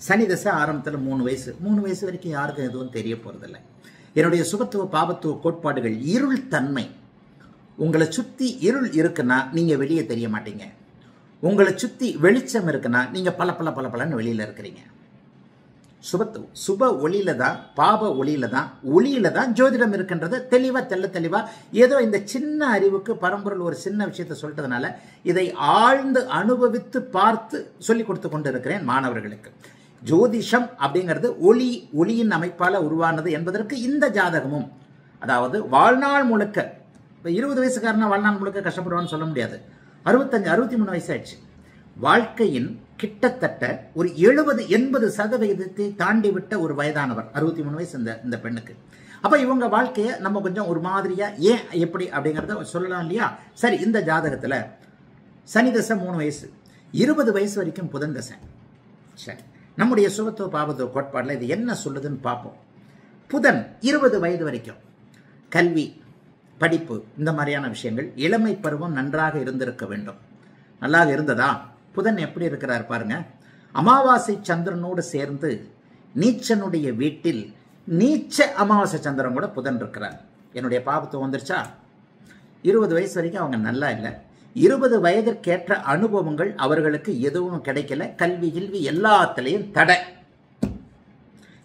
சனி தசை ஆரம்பத்தில் 3 வயசு வரைக்கும் யாருக்கும் எதுவும் தெரிய போகிறதில்லை. என்னுடைய சுபத்துவ பாபத்துவ கோட்பாடுகள் இருள் தன்மை. உங்களை சுற்றி இருள் இருக்குன்னா நீங்கள் வெளியே தெரிய மாட்டீங்க. உங்களை சுற்றி வெளிச்சம் இருக்குன்னா நீங்கள் பலன்னு வெளியில் இருக்கிறீங்க. சுப ஒளியில தான், பாப ஒளியில தான், ஒளியில தான் ஜோதிடம் இருக்கின்றது. தெளிவா ஏதோ இந்த சின்ன அறிவுக்கு பரம்பொருள் ஒரு சின்ன விஷயத்தை சொல்லிட்டதுனால இதை ஆழ்ந்து அனுபவித்து பார்த்து சொல்லிக் கொடுத்து கொண்டு இருக்கிறேன் மாணவர்களுக்கு. ஜோதிஷம் அப்படிங்கிறது ஒளியின் அமைப்பால உருவானது என்பதற்கு இந்த ஜாதகமும், அதாவது வாழ்நாள் முழுக்க 20 வயசுக்காரனா வாழ்நாள் முழுக்க கஷ்டப்படுவான்னு சொல்ல முடியாது. 63 வயசாயிடுச்சு. வாழ்க்கையின் கிட்டத்தட்ட ஒரு 70-80% தாண்டி விட்ட ஒரு வயதானவர். 63 வயசு இந்த பெண்ணுக்கு. அப்ப இவங்க வாழ்க்கையை நம்ம கொஞ்சம் ஒரு மாதிரியா ஏன் எப்படி அப்படிங்கிறத சொல்லலாம் இல்லையா? சரி, இந்த ஜாதகத்துல சனி தசை 3 வயசு, 20 வயசு வரைக்கும் புதன் தசை. சரி, நம்முடைய சுபத்துவ பாபத்துவ கோட்பாடுல இது என்ன சொல்லுதுன்னு பார்ப்போம். புதன் 20 வயது வரைக்கும் கல்வி, படிப்பு, இந்த மாதிரியான விஷயங்கள், இளமை பருவம் நன்றாக இருந்திருக்க வேண்டும். நல்லாக இருந்ததா? புதன் எப்படி இருக்கிறார் பாருங்க. அமாவாசை சந்திரனோடு சேர்ந்து நீச்சனுடைய வீட்டில் நீச்ச அமாவாசை சந்திரன் கூட புதன் இருக்கிறார். என்னுடைய பாபத்துவம் வந்துருச்சா? 20 வயசு வரைக்கும் அவங்க நல்லா இல்லை. 20 வயதிற்கேற்ற அனுபவங்கள் அவர்களுக்கு எதுவும் கிடைக்கல. கல்வி எல்லாத்திலையும் தடை.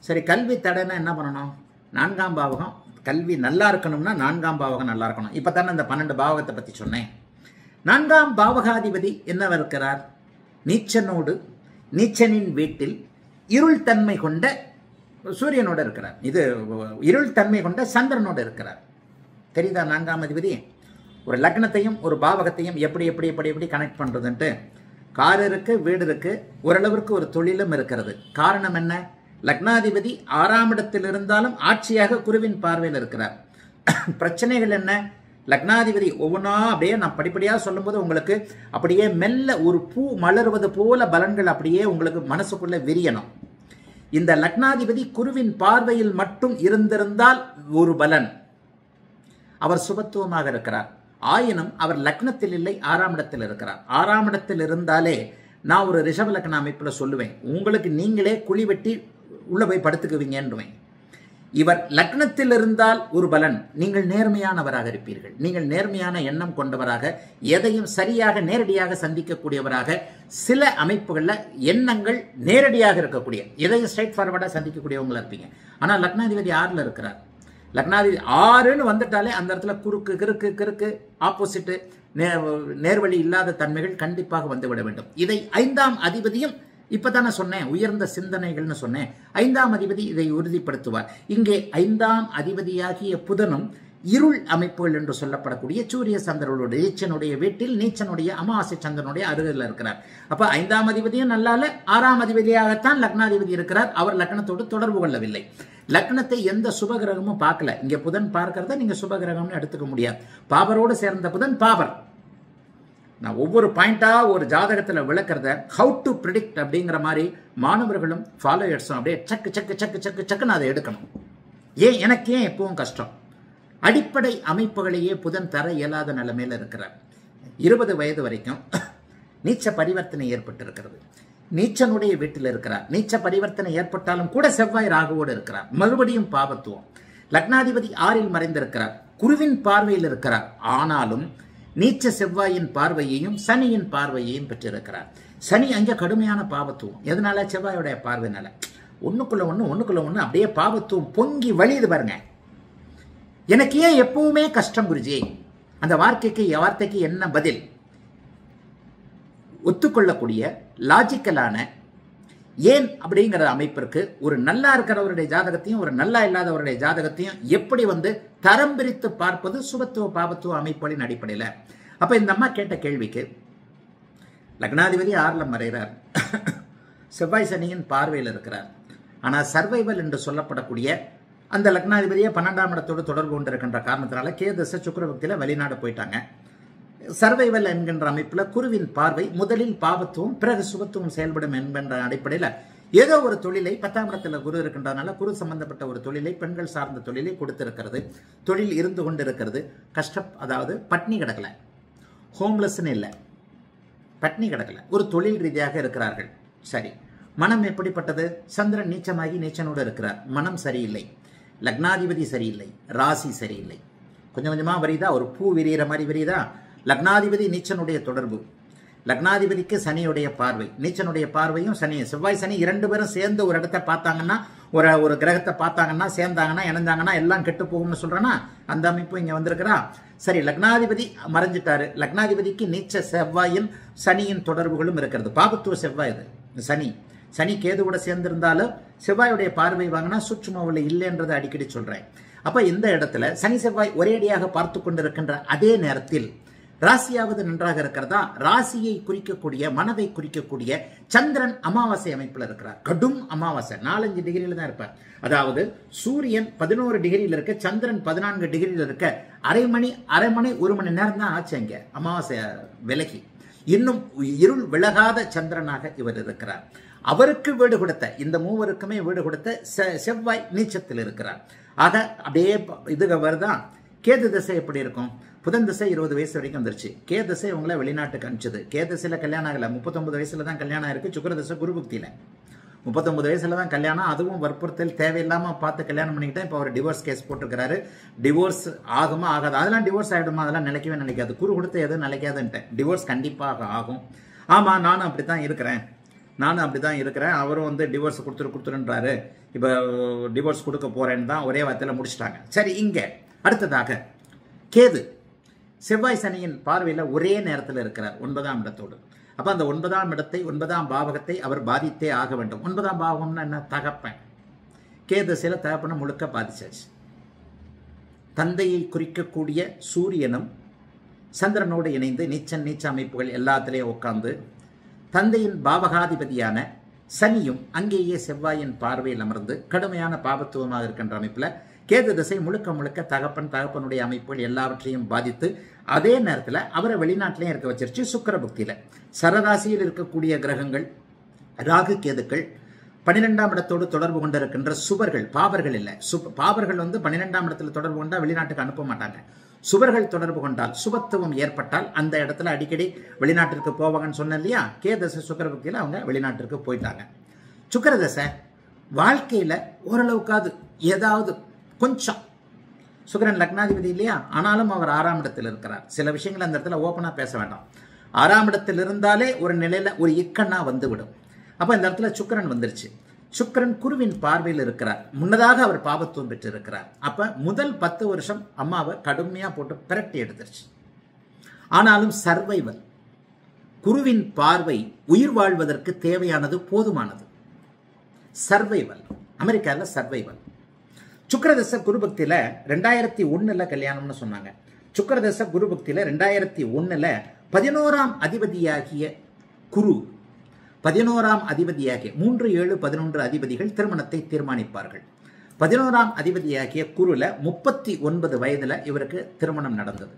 சரி, கல்வி தடைன்னா என்ன பண்ணணும்? 4ஆம் பாவகம் கல்வி நல்லா இருக்கணும்னா 4ஆம் பாவகம் நல்லா இருக்கணும். இப்போ தானே இந்த 12 பாவகத்தை பற்றி சொன்னேன். 4ஆம் பாவகாதிபதி என்னவா இருக்கிறார்? நீச்சனோடு, நீச்சனின் வீட்டில் இருள் தன்மை கொண்ட சூரியனோடு இருக்கிறார். இது இருள் தன்மை கொண்ட சந்திரனோடு இருக்கிறார். தெரியுதா? 4ஆம் அதிபதி ஒரு லக்னத்தையும் ஒரு பாவகத்தையும் எப்படி கனெக்ட் பண்றதுன்ட்டு. கார் இருக்கு, வீடு இருக்கு, ஓரளவிற்கு ஒரு தொழிலும் இருக்கிறது. காரணம் என்ன? லக்னாதிபதி 6ஆம் இடத்தில் இருந்தாலும் ஆட்சியாக குருவின் பார்வையில் இருக்கிறார். பிரச்சனைகள் என்ன? லக்னாதிபதி ஒவ்வொன்றா அப்படியே நான் படிப்படியாக சொல்லும்போது உங்களுக்கு அப்படியே மெல்ல ஒரு பூ மலர்வது போல பலன்கள் அப்படியே உங்களுக்கு மனசுக்குள்ள விரியணும். இந்த லக்னாதிபதி குருவின் பார்வையில் மட்டும் இருந்திருந்தால் ஒரு பலன், அவர் சுபத்துவமாக இருக்கிறார். ஆயினும் அவர் லக்னத்தில் இல்லை, 6ஆம் இடத்தில் இருக்கிறார். 6ஆம் இடத்தில் இருந்தாலே நான் ஒரு ரிஷப லக்ன அமைப்பில் சொல்லுவேன், உங்களுக்கு நீங்களே குழி வெட்டி உள்ள போய் படுத்துக்குவீங்கன்றுவேன். இவர் லக்னத்தில் இருந்தால் ஒரு பலன், நீங்கள் நேர்மையானவராக இருப்பீர்கள். நீங்கள் நேர்மையான எண்ணம் கொண்டவராக, எதையும் சரியாக நேரடியாக சந்திக்கக்கூடியவராக, சில அமைப்புகளில் எண்ணங்கள் நேரடியாக இருக்கக்கூடிய, எதையும் ஸ்ட்ரைட் ஃபார்வர்டாக சந்திக்கக்கூடியவங்களா இருப்பீங்க. ஆனால் லக்னாதிபதி 6ல் இருக்கிறார். லக்னாதிபதி 6ன்னு வந்துட்டாலே அந்த இடத்துல குறுக்கு கிறுக்கு கிறுக்கு ஆப்போசிட்டு நேர்வழி இல்லாத தன்மைகள் கண்டிப்பாக வந்துவிட வேண்டும். இதை 5ஆம் அதிபதியும் இப்பதான் நான் சொன்னேன், உயர்ந்த சிந்தனைகள்னு சொன்னேன். 5ஆம் அதிபதி இதை உறுதிப்படுத்துவார். இங்கே 5ஆம் அதிபதியாகிய புதனும் இருள் அமைப்புகள் என்று சொல்லப்படக்கூடிய சூரிய சந்திரனுடைய நீச்சனுடைய வீட்டில் நீச்சனுடைய அமாவாசை சந்திரனுடைய அருகில் இருக்கிறார். அப்ப 5ஆம் அதிபதியும் நல்லால, 6ஆம் அதிபதியாகத்தான் லக்னாதிபதி இருக்கிறார். அவர் லக்னத்தோடு தொடர்பு கொள்ளவில்லை. லக்னத்தை எந்த சுபகிரகமும் பார்க்கல. இங்க புதன் பார்க்கிறத நீங்க சுபகிரகம்னு எடுத்துக்க முடியாது. பாபரோடு சேர்ந்த புதன் பாபர். நான் ஒவ்வொரு பாயிண்டா ஒரு ஜாதகத்தில் விளக்கிறத ஹவு டு ப்ரிடிக்ட் அப்படிங்கிற மாதிரி மாணவர்களும் ஃபாலோயர்ஸும் அப்படியே சக்கு சக்கு சக்கு சக்கு சக்குன்னு அதை எடுக்கணும். எனக்கு ஏன் எப்பவும் கஷ்டம்? அடிப்படை அமைப்புகளையே புதன் தர இயலாத நிலைமையில் இருக்கிறார். 20 வயது வரைக்கும் நீச்ச பரிவர்த்தனை ஏற்பட்டிருக்கிறது. நீச்சனுடைய வீட்டில் இருக்கிறார். நீச்ச பரிவர்த்தனை ஏற்பட்டாலும் கூட செவ்வாய் ராகுவோடு இருக்கிறார். மறுபடியும் பாபத்துவம். லக்னாதிபதி 6ல் மறைந்திருக்கிறார். குருவின் பார்வையில் இருக்கிறார். ஆனாலும் நீச்ச செவ்வாயின் பார்வையையும் சனியின் பார்வையையும் பெற்றிருக்கிறார். சனி அங்கே கடுமையான பாவத்துவம். எதனால? செவ்வாயோடைய பார்வையினால. ஒண்ணுக்குள்ள ஒண்ணு அப்படியே பாவத்துவம் பொங்கி வழியுது பாருங்க. எனக்கு ஏன் எப்பவுமே கஷ்டம் குருஜி? அந்த வார்த்தைக்கு என்ன பதில்? ஒத்துக்கொள்ளக்கூடிய லாஜிக்கலான ஏன் அப்படிங்கிற அமைப்பிற்கு ஒரு நல்லா இருக்கிறவருடைய ஜாதகத்தையும் ஒரு நல்லா இல்லாதவருடைய ஜாதகத்தையும் எப்படி தரம் பிரித்து பார்ப்பது சுபத்துவ பாபத்துவ அமைப்புகளின் அடிப்படையில். அப்ப இந்த அம்மா கேட்ட கேள்விக்கு லக்னாதிபதி 6ல் மறைகிறார். செவ்வாய் சனியின் பார்வையில் இருக்கிறார். ஆனால் சர்வைவல் என்று சொல்லப்படக்கூடிய அந்த லக்னாதிபதியை 12ஆம் இடத்தோடு தொடர்பு கொண்டிருக்கின்ற காரணத்தினால கேதுச சுக்கிரபக்தியில் வெளிநாடு போயிட்டாங்க. சர்வைவல் என்கின்ற அமைப்பில் குருவின் பார்வை முதலில் பாவத்துவம் பிறகு சுபத்துவம் செயல்படும் என்கின்ற அடிப்படையில் ஏதோ ஒரு தொழிலை 10ஆம் இடத்துல குரு இருக்கின்றதுனால குரு சம்பந்தப்பட்ட ஒரு தொழிலை, பெண்கள் சார்ந்த தொழிலை கொடுத்திருக்கிறது. தொழில் இருந்து கொண்டு இருக்கிறது. அதாவது பட்னி கிடக்கல, ஹோம்லெஸ்ன்னு இல்லை, பட்னி கிடக்கல, ஒரு தொழில் ரீதியாக இருக்கிறார்கள். சரி, மனம் எப்படிப்பட்டது? சந்திரன் நீச்சமாகி நீச்சனோடு இருக்கிறார். மனம் சரியில்லை, லக்னாதிபதி சரியில்லை, ராசி சரியில்லை. கொஞ்சம் கொஞ்சமா விரியுதா, ஒரு பூ விரிகிற மாதிரி விரியுதா. லக்னாதிபதி நீச்சனுடைய தொடர்பு, லக்னாதிபதிக்கு சனியுடைய பார்வை, நீச்சனுடைய பார்வையும் சனி, செவ்வாய் சனி 2 பேரும் சேர்ந்து ஒரு இடத்த பார்த்தாங்கன்னா, ஒரு கிரகத்தை பார்த்தாங்கன்னா, சேர்ந்தாங்கன்னா, இணைந்தாங்கன்னா எல்லாம் கெட்டு போகும்னு சொல்றேன்னா அந்த அமைப்பு இங்க வந்திருக்கிறா. சரி, லக்னாதிபதி மறைஞ்சிட்டாரு. லக்னாதிபதிக்கு நீச்ச செவ்வாயின் சனியின் தொடர்புகளும் இருக்கிறது. பாபத்துவ செவ்வாய் இது. சனி கேதுவோட சேர்ந்திருந்தாலும் செவ்வாயுடைய பார்வை வாங்கினா சூட்சுமவில் இல்லைன்றதை அடிக்கடி சொல்றேன். அப்ப இந்த இடத்துல சனி செவ்வாய் ஒரேடியாக பார்த்து கொண்டிருக்கின்ற அதே நேரத்தில் ராசியாவது நன்றாக இருக்கிறதா? ராசியை குறிக்கக்கூடிய, மனதை குறிக்கக்கூடிய சந்திரன் அமாவாசை அமைப்பில் இருக்கிறார். கடும் அமாவாசை 4-5 டிகிரியில தான் இருப்பார். அதாவது சூரியன் 11 டிகிரியில் இருக்க, சந்திரன் 14 டிகிரியில் இருக்க, அரை மணி 1 மணி நேரம் தான் ஆச்சு அங்க அமாவாசை விலகி. இன்னும் இருள் விலகாத சந்திரனாக இவர் இருக்கிறார். அவருக்கு வீடு கொடுத்த, இந்த மூவருக்குமே வீடு கொடுத்த செவ்வாய் நீச்சத்தில் இருக்கிறார். ஆக அப்படியே இது வருதான். கேது திசை எப்படி இருக்கும்? புதன் திசை 20 வயசு வரைக்கும் வந்துருச்சு. கேது திசை உங்களை வெளிநாட்டுக்கு அனுப்பிச்சது. கேது திசையில கல்யாணம் ஆகல. 39 வயசுல தான் கல்யாணம் இருக்கு. சுக்கிர திசை குருபுக்தியில 39 வயசுல தான் கல்யாணம். அதுவும் வற்புறுத்தல் தேவையில்லாம பார்த்து கல்யாணம் பண்ணிக்கிட்டா இப்போ அவர் டிவோர்ஸ் கேஸ் போட்டிருக்கிறாரு. டிவோர்ஸ் ஆகுமா ஆகாது? அதெல்லாம் டிவோர்ஸ் ஆகிடுமா? அதெல்லாம் நிலைக்கவே நிலைக்காது. குரு கொடுத்த எதுவும் நிலைக்காதுன்ட்டேன். டிவோர்ஸ் கண்டிப்பாக ஆகும். ஆமா, நானும் அப்படித்தான் இருக்கிறேன். அவரும் டிவோர்ஸ் கொடுத்துருன்றாரு. இப்போ டிவோர்ஸ் கொடுக்க போறேன்னு தான் ஒரே வார்த்தையில் முடிச்சிட்டாங்க. சரி, இங்க அடுத்ததாக கேது செவ்வாய் சனியின் பார்வையில் ஒரே நேரத்தில் இருக்கிறார் 9ஆம் இடத்தோடு. அப்ப அந்த 9ஆம் இடத்தை, 9ஆம் பாவகத்தை அவர் பாதித்தே ஆக வேண்டும். 9ஆம் பாவகம்னா என்ன? தகப்பன். கேது சில தகப்பனை முழுக்க பாதிச்சாச்சு. தந்தையை குறிக்கக்கூடிய சூரியனும் சந்திரனோடு இணைந்து நீச்ச அமைப்புகள் எல்லாத்திலையும் உட்கார்ந்து தந்தையின் பாவகாதிபதியான சனியும் அங்கேயே செவ்வாயின் பார்வையில் அமர்ந்து கடுமையான பாபத்துவமாக இருக்கின்ற அமைப்பில் கேது திசை முழுக்க முழுக்க தகப்பனுடைய அமைப்புகள் எல்லாவற்றையும் பாதித்து அதே நேரத்தில் அவரை வெளிநாட்டிலையும் இருக்க வச்சிருச்சு. சுக்கிர புக்தியில் சரராசியில் இருக்கக்கூடிய கிரகங்கள் ராகு கேதுக்கள் 12ஆம் இடத்தோடு தொடர்பு கொண்டிருக்கின்ற சுபர்கள், பாவர்கள் இல்லை, பாவர்கள் 12ஆம் இடத்துல தொடர்பு கொண்டா வெளிநாட்டுக்கு அனுப்ப மாட்டாங்க. சுபர்கள் தொடர்பு கொண்டால் சுபத்துவம் ஏற்பட்டால் அந்த இடத்துல அடிக்கடி வெளிநாட்டிற்கு போவாங்கன்னு சொன்னேன் இல்லையா. கேதசை சுக்கிர புக்தியில் அவங்க வெளிநாட்டிற்கு போயிட்டாங்க. சுக்கிர தசை வாழ்க்கையில் ஓரளவுக்காவது ஏதாவது கொஞ்சம், சுக்கிரன் லக்னாதிபதி இல்லையா, ஆனாலும் அவர் 6ஆம் இடத்தில் இருக்கிறார். சில விஷயங்கள் அந்த இடத்துல ஓப்பனாக பேச வேண்டாம். 6ஆம் இடத்தில் இருந்தாலே ஒரு நிலையில் ஒரு இக்கண்ணா வந்துவிடும். அப்போ இந்த இடத்துல சுக்கிரன் வந்துருச்சு. சுக்கிரன் குருவின் பார்வையில் இருக்கிறார். முன்னதாக அவர் பாபத்துவம் பெற்று இருக்கிறார். அப்போ முதல் 10 வருஷம் அம்மாவை கடுமையாக போட்டு பிரட்டி எடுத்துருச்சு. ஆனாலும் சர்வைவல், குருவின் பார்வை உயிர் வாழ்வதற்கு தேவையானது, போதுமானது. சர்வைவல், அமெரிக்காவில் சர்வைவல். சுக்கிரதசை குருபக்தியில் 2001 கல்யாணம்னு சொன்னாங்க. சுக்கிரதசை குருபக்தியில் 2001 11ஆம் அதிபதியாகிய குரு, 11ஆம் அதிபதியாகிய 3, 7, 11 அதிபதிகள் திருமணத்தை தீர்மானிப்பார்கள். 11ஆம் அதிபதியாகிய குருல 39 வயதில் இவருக்கு திருமணம் நடந்தது.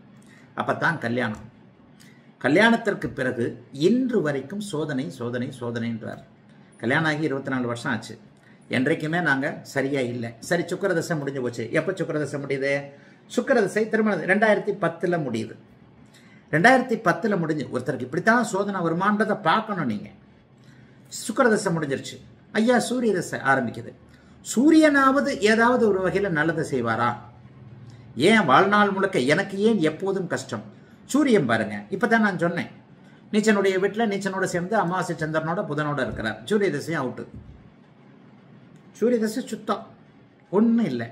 அப்பத்தான் கல்யாணம். கல்யாணத்திற்கு பிறகு இன்று வரைக்கும் சோதனை சோதனை சோதனைன்றார். கல்யாணம் ஆகி 24 வருஷம் ஆச்சு. என்றைக்குமே நாங்கள் சரியா இல்லை. சரி, சுக்கிரதசை முடிஞ்சு போச்சு. எப்போ சுக்கிரதசை முடியுது? சுக்கிரதசை திருமணம் 2010 முடியுது. 2010 முடிஞ்சு ஒருத்தருக்கு இப்படித்தான் சோதனை வருமானதை பார்க்கணும். நீங்கள் சுக்கிரதசை முடிஞ்சிருச்சு. ஐயா சூரிய தசை ஆரம்பிக்குது. சூரியனாவது ஏதாவது ஒரு வகையில் நல்லதை செய்வாரா? ஏன் வாழ்நாள் முழுக்க எனக்கு ஏன் எப்போதும் கஷ்டம்? சூரியன் பாருங்க, இப்பதான் நான் சொன்னேன், நீச்சனுடைய வீட்டில் நீச்சனோட சேர்ந்து அமாவாசை சந்திரனோட புதனோட இருக்கிறார். சூரிய தசையும் அவுட்டு. சூரிய தசை சுத்தம், ஒன்றும் இல்லை.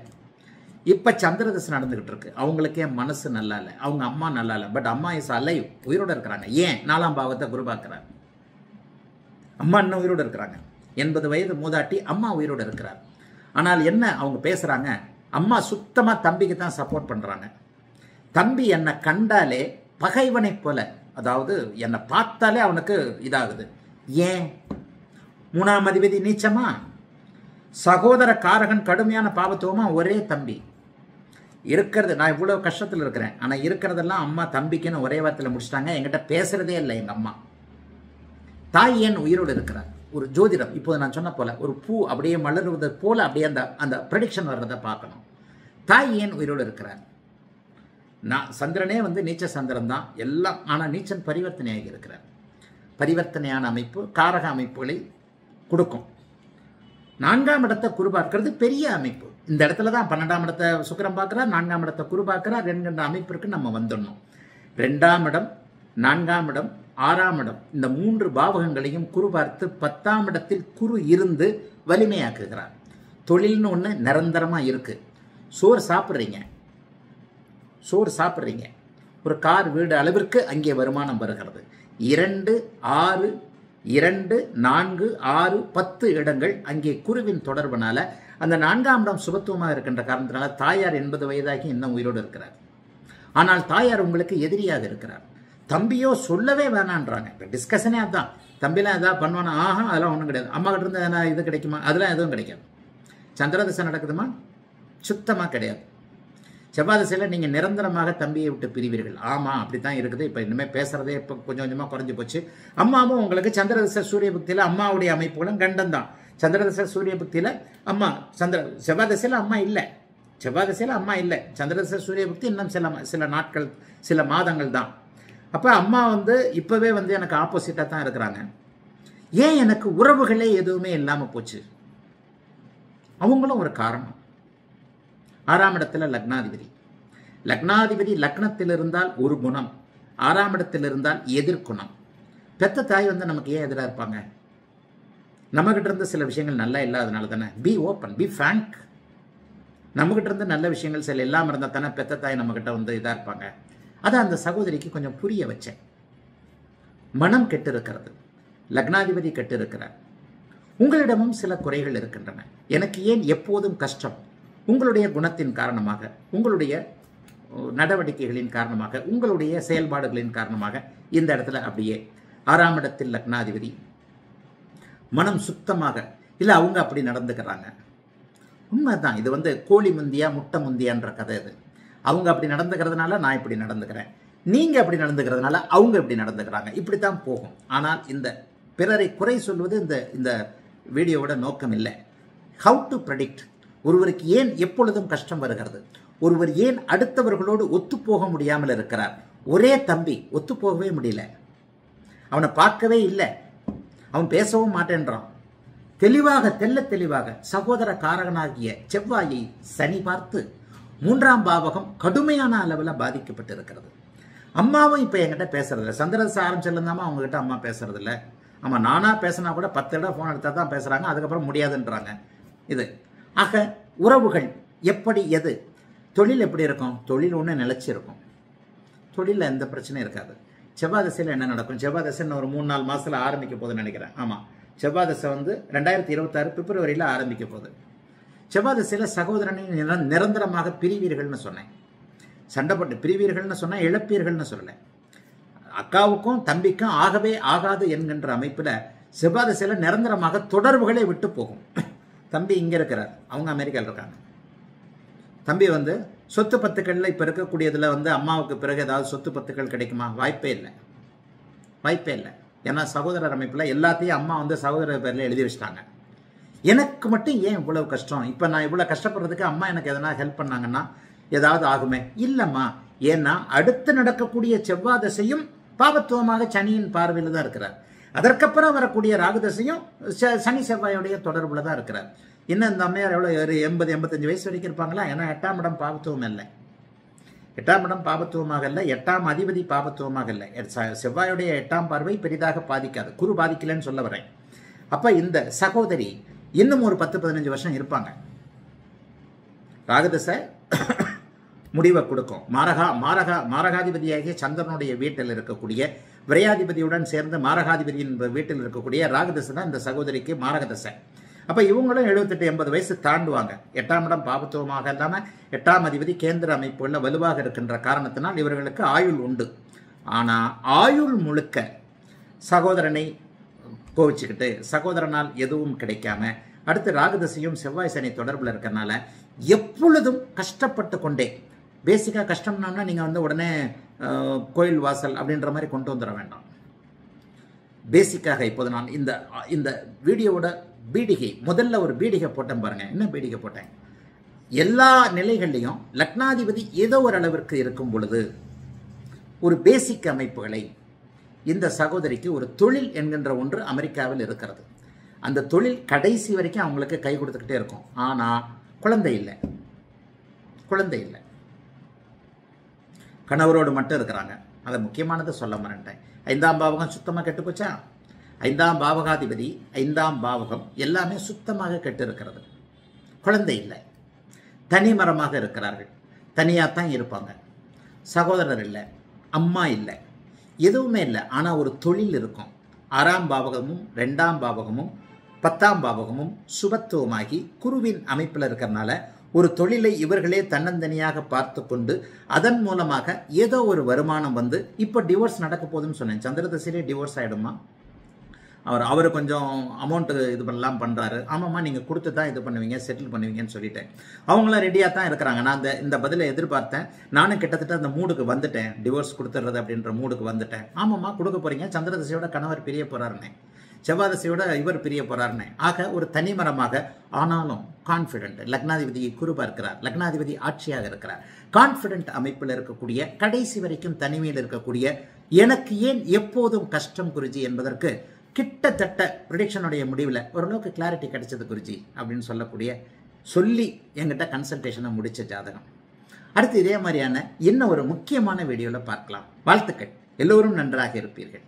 இப்போ சந்திர தசை நடந்துகிட்டு இருக்கு. அவங்களுக்கே மனசு நல்லா இல்லை, அவங்க அம்மா நல்லா இல்லை. பட் அம்மா இஸ் அலைவ், உயிரோட இருக்கிறாங்க. ஏன்? 4ஆம் பாவத்தை குரு பார்க்கிறார். அம்மா இன்னும் உயிரோடு இருக்கிறாங்க. 80 வயது மூதாட்டி அம்மா உயிரோடு இருக்கிறார். ஆனால் என்ன அவங்க பேசுறாங்க? அம்மா சுத்தமாக தம்பிக்கு தான் சப்போர்ட் பண்றாங்க. தம்பி என்னை கண்டாலே பகைவனை போல, அதாவது என்னை பார்த்தாலே அவனுக்கு இதாகுது. ஏன்? 3ஆம் அதிபதி நீச்சமா, சகோதர காரகன் கடுமையான பாவத்துவமா, ஒரே தம்பி இருக்கிறது. நான் இவ்வளவு கஷ்டத்தில் இருக்கிறேன், ஆனால் இருக்கிறதெல்லாம் அம்மா தம்பிக்குன்னு ஒரே வாரத்தில் முடிச்சிட்டாங்க. என்கிட்ட பேசுறதே இல்லை எங்க அம்மா. தாய் ஏன் உயிரோடு இருக்கிறார்? ஒரு ஜோதிடம் இப்போது நான் சொன்ன போல ஒரு பூ அப்படியே மலருவது போல அப்படியே அந்த ப்ரெடிக்ஷன் வர்றதை பார்க்கணும். தாய் ஏன் உயிரோடு இருக்கிறார்? நான் சந்திரனே நீச்ச சந்திரன் தான் எல்லாம். ஆனால் நீச்சன் பரிவர்த்தனையாகி இருக்கிறார். பரிவர்த்தனையான அமைப்பு காரக அமைப்புகளை கொடுக்கும். 4ஆம் இடத்தை குரு பார்க்கிறது பெரிய அமைப்பு. இந்த இடத்துல தான் 12ஆம் இடத்தை சுக்கிரன் பார்க்கிறார், 4ஆம் இடத்தை குரு பார்க்கிறார். 2 அமைப்பிற்கு நம்ம வந்துடணும். 2ஆம் இடம், 4ஆம் இடம், 6ஆம் இடம், இந்த 3 பாவகங்களையும் குரு பார்த்து 10ஆம் இடத்தில் குரு இருந்து வலிமையாக்குகிறார். தொழில்னு ஒன்று நிரந்தரமாக இருக்கு. சோறு சாப்பிட்றீங்க, ஒரு கார் வீடு அளவிற்கு அங்கே வருமானம் வருகிறது. 2, 6, 2, 4, 6, 10 இடங்கள் அங்கே குருவின் தொடர்புனால அந்த 4ஆம் இடம் சுபத்துவமாக இருக்கின்ற காரணத்தினால தாயார் 80 வயதாகி இன்னும் உயிரோடு இருக்கிறார். ஆனால் தாயார் உங்களுக்கு எதிரியாக இருக்கிறார். தம்பியோ சொல்லவே வேணான்றாங்க. இப்போ டிஸ்கஷனே அதுதான். தம்பிலாம் எதாவது பண்ணுவானா? அதெல்லாம் ஒன்றும் கிடையாது. அம்மா கிட்ட இருந்து எதனா இது கிடைக்குமா? அதெல்லாம் எதுவும் கிடைக்காது. சந்திரதசை நடக்குதுமா? சுத்தமாக கிடையாது. செவ்வாய் திசையில் நீங்கள் நிரந்தரமாக தம்பியை விட்டு பிரிவீர்கள். ஆமாம், அப்படி தான் இருக்குது. இப்போ இனிமேல் பேசுகிறதே இப்போ கொஞ்சம் கொஞ்சமாக குறைஞ்சி போச்சு. அம்மாவும் உங்களுக்கு சந்திரதசை சூரிய புக்தியில் அம்மாவுடைய அமைப்புகளும் கண்டம் தான். சந்திரதசை சூரிய புக்தியில் அம்மா, செவ்வாய் திசையில் அம்மா இல்லை. செவ்வாய் திசையில் அம்மா இல்லை. சந்திரதசை சூரிய புக்தி இன்னும் சில நாட்கள், சில மாதங்கள் தான். அப்போ அம்மா இப்போவே எனக்கு ஆப்போசிட்டாக தான் இருக்கிறாங்க. ஏன் எனக்கு உறவுகளே எதுவுமே இல்லாமல் போச்சு? அவங்களும் ஒரு காரணம். 6ஆம் இடத்துல லக்னாதிபதி லக்னத்தில் இருந்தால் ஒரு குணம், 6ஆம் இடத்தில் இருந்தால் எதிர்குணம். பெத்த தாய் நமக்கு ஏன் எதிராக இருப்பாங்க? நம்மகிட்ட இருந்து சில விஷயங்கள் நல்லா இல்லாதனால தானே. Be open, be frank. நம்மகிட்ட இருந்து நல்ல விஷயங்கள் சில இல்லாமல் இருந்தால் தானே பெத்த தாய் நம்மகிட்ட இதாக இருப்பாங்க. அதை அந்த சகோதரிக்கு கொஞ்சம் புரிய வச்சேன். மனம் கெட்டு இருக்கிறது, லக்னாதிபதி கெட்டு இருக்கிறார். உங்களிடமும் சில குறைகள் இருக்கின்றன. எனக்கு ஏன் எப்போதும் கஷ்டம்? உங்களுடைய குணத்தின் காரணமாக, உங்களுடைய நடவடிக்கைகளின் காரணமாக, உங்களுடைய செயல்பாடுகளின் காரணமாக இந்த இடத்துல அப்படியே 6ஆம் இடத்தில் லக்னாதிபதி மனம் சுத்தமாக இல்லை, அவங்க அப்படி நடந்துக்கிறாங்க. உண்மைதான். இது வந்து கோழி முந்தியா முட்டை முந்தியான்ற கதை. இது அவங்க அப்படி நடந்துக்கிறதுனால நான் இப்படி நடந்துக்கிறேன், நீங்கள் அப்படி நடந்துக்கிறதுனால அவங்க இப்படி நடந்துக்கிறாங்க, இப்படி தான் போகும். ஆனால் இந்த பிறரை குறை சொல்வது இந்த வீடியோவோட நோக்கம் இல்லை. ஹவு டு ப்ரெடிக்ட், ஒருவருக்கு ஏன் எப்பொழுதும் கஷ்டம் வருகிறது, ஒருவர் ஏன் அடுத்தவர்களோடு ஒத்துப்போக முடியாமல் இருக்கிறார். ஒரே தம்பி ஒத்துப்போகவே முடியல, அவனை பார்க்கவே இல்லை, அவன் பேசவும் மாட்டேன்றான். தெளிவாக தெல்ல தெளிவாக சகோதர காரகனாகிய செவ்வாயை சனி பார்த்து 3ஆம் பாவகம் கடுமையான அளவில் பாதிக்கப்பட்டிருக்கிறது. அம்மாவும் இப்போ என்கிட்ட பேசுறதில்ல. சந்திரதசை ஆரம்பிச்சிருந்தாமல் அவங்ககிட்ட அம்மா பேசுறதில்ல. ஆமாம், நானாக பேசினா கூட 10 தடவை ஃபோன் எடுத்தால் தான் பேசுகிறாங்க, அதுக்கப்புறம் முடியாதுன்றாங்க. இது ஆக உறவுகள் எப்படி, எது தொழில் எப்படி இருக்கும், தொழில் ஒன்று நிலைச்சி இருக்கும், தொழிலில் எந்த பிரச்சனையும் இருக்காது. செவ்வாய் தசையில் என்ன நடக்கும், செவ்வாய் தசை ஒரு 3-4 மாதத்தில் ஆரம்பிக்க போகுதுன்னு நினைக்கிறேன். ஆமாம், செவ்வாய் தசை வந்து 2026 பிப்ரவரியில் ஆரம்பிக்க போகுது. செவ்வாய் தசையில் சகோதரனை நிரந்தரமாக பிரிவீர்கள்னு சொன்னேன். சண்டைப்பட்டு பிரிவீர்கள்னு சொன்னால் இழப்பீர்கள்னு சொல்லலை. அக்காவுக்கும் தம்பிக்கும் ஆகவே ஆகாது என்கின்ற அமைப்பில் செவ்வாய் தசையில் நிரந்தரமாக தொடர்புகளே விட்டு போகும். தம்பி இங்கே இருக்கிறார், அவங்க அமெரிக்காவில் இருக்காங்க. தம்பி வந்து சொத்து பத்துக்களில் இப்போ இருக்கக்கூடியதில் வந்து அம்மாவுக்கு பிறகு ஏதாவது சொத்து பத்துக்கள் கிடைக்குமா? வாய்ப்பே இல்லை, வாய்ப்பே இல்லை. ஏன்னா சகோதரர் அமைப்பில் எல்லாத்தையும் அம்மா வந்து சகோதரர் பேரில் எழுதி வச்சிட்டாங்க. எனக்கு மட்டும் ஏன் இவ்வளவு கஷ்டம், இப்போ நான் இவ்வளோ கஷ்டப்படுறதுக்கு அம்மா எனக்கு எதனா ஹெல்ப் பண்ணாங்கன்னா ஏதாவது ஆகுமே? இல்லைம்மா, ஏன்னா அடுத்து நடக்கக்கூடிய செவ்வாய் தசையும் பாபத்துவமாக சனியின் பார்வையில் தான் இருக்கிறார். அதற்கப்புறம் வரக்கூடிய ராகு தசையும் சனி செவ்வாயோடைய தொடர்பில் தான் இருக்கிறார். இன்னும் இந்த அம்மையார் எவ்வளோ 80-85 வயசு வரைக்கும் இருப்பாங்களா? ஏன்னா 8ஆம் இடம் பாபத்துவம் இல்லை, 8ஆம் இடம் பாபத்துவமாக இல்லை, 8ஆம் அதிபதி பாபத்துவமாக இல்லை. செவ்வாயுடைய 8ஆம் பார்வை பெரிதாக பாதிக்காது, குரு பாதிக்கலன்னு சொல்ல வரேன். அப்போ இந்த சகோதரி இன்னும் ஒரு 10-15 வருஷம் இருப்பாங்க. ராகுதசை முடிவை கொடுக்கும். மாரகாதிபதியாகிய சந்திரனுடைய வீட்டில் இருக்கக்கூடிய விரையாதிபதியுடன் சேர்ந்து மாரகாதிபதியின் வீட்டில் இருக்கக்கூடிய ராகுதசை தான் இந்த சகோதரிக்கு மாரகதசை. அப்போ இவங்களும் 78-80 வயசு தாண்டுவாங்க. 8ஆம் இடம் பாபத்துவமாக இல்லாமல் 8ஆம் அதிபதி கேந்திர அமைப்புகளில் வலுவாக இருக்கின்ற காரணத்தினால் இவர்களுக்கு ஆயுள் உண்டு. ஆனால் ஆயுள் முழுக்க சகோதரனை கோவிச்சுக்கிட்டு சகோதரனால் எதுவும் கிடைக்காம அடுத்து ராகுதசையும் செவ்வாய் சனி தொடர்பில் இருக்கிறனால எப்பொழுதும் கஷ்டப்பட்டு கொண்டே, பேசிக்காக கஷ்டம்னா நீங்கள் வந்து உடனே கோயில் வாசல் அப்படின்ற மாதிரி கொண்டு வந்துட வேண்டாம். பேசிக்காக இப்போது நான் இந்த வீடியோவோட பீடிகை, முதல்ல ஒரு பீடிகை போட்டேன் பாருங்க. என்ன பீடிகை போட்டேன்? எல்லா நிலைகள்லையும் லக்னாதிபதி ஏதோ ஒரு அளவிற்கு இருக்கும் பொழுது ஒரு பேசிக் அமைப்புகளை, இந்த சகோதரிக்கு ஒரு தொழில் என்கின்ற ஒன்று அமெரிக்காவில் இருக்கிறது. அந்த தொழில் கடைசி வரைக்கும் அவங்களுக்கு கை கொடுத்துக்கிட்டே இருக்கும். ஆனால் குழந்தை இல்லை, குழந்தை இல்லை, கணவரோடு மட்டும் இருக்கிறாங்க. அதை முக்கியமானதை சொல்ல மறந்துட்டேன். 5ஆம் பாவகம் சுத்தமாக கெட்டு போச்சா? 5ஆம் பாவகாதிபதி 5ஆம் பாவகம் எல்லாமே சுத்தமாக கெட்டு இருக்கிறது. குழந்தை இல்லை, தனிமரமாக இருக்கிறார்கள், தனியாகத்தான் இருப்பாங்க, சகோதரர் இல்லை, அம்மா இல்லை, எதுவுமே இல்லை. ஆனால் ஒரு தொழில் இருக்கும். 6ஆம் பாவகமும் 2ஆம் பாவகமும் 10ஆம் பாவகமும் சுபத்துவமாகி குருவின் அமைப்பில் இருக்கிறனால ஒரு தொழிலை இவர்களே தன்னந்தனியாக பார்த்து கொண்டு அதன் மூலமாக ஏதோ ஒரு வருமானம் வந்து, இப்போ டிவோர்ஸ் நடக்க போகுதுன்னு சொன்னேன். சந்திரதசையிலே டிவோர்ஸ் ஆகிடுமா? அவர் கொஞ்சம் அமௌண்ட்டு இது பண்ணலாம் பண்ணுறாரு. ஆமாம்மா, நீங்கள் கொடுத்து தான் இது பண்ணுவீங்க, செட்டில் பண்ணுவீங்கன்னு சொல்லிட்டேன். அவங்களாம் ரெடியாக தான் இருக்கிறாங்க. நான் இந்த பதிலை எதிர்பார்த்தேன். நானும் கிட்டத்தட்ட அந்த மூடுக்கு வந்துட்டேன், டிவோர்ஸ் கொடுத்துட்றது அப்படின்ற மூடுக்கு வந்துட்டேன். ஆமாம்மா, கொடுக்க போகிறீங்க. சந்திரதசையோட கணவர் பிரிய போகிறாருனே, செவ்வாதசையோட இவர் பிரிய போகிறாருனே. ஆக ஒரு தனிமரமாக, ஆனாலும் கான்ஃபிடென்ட். லக்னாதிபதி குரு பார்க்கிறார், லக்னாதிபதி ஆட்சியாக இருக்கிறார். கான்ஃபிடென்ட் அமைப்பில் இருக்கக்கூடிய, கடைசி வரைக்கும் தனிமையில் இருக்கக்கூடிய, எனக்கு ஏன் எப்போதும் கஷ்டம் குருஜி என்பதற்கு கிட்டத்தட்ட ப்ரிடிக்ஷனுடைய முடிவில் ஓரளவுக்கு கிளாரிட்டி கிடைச்சது குருஜி அப்படின்னு சொல்லி எங்கிட்ட கன்சல்டேஷனை முடித்த ஜாதகம். அடுத்து இதே மாதிரியான இன்னும் ஒரு முக்கியமான வீடியோவில் பார்க்கலாம். வாழ்த்துக்கள். எல்லோரும் நன்றாக இருப்பீர்கள்.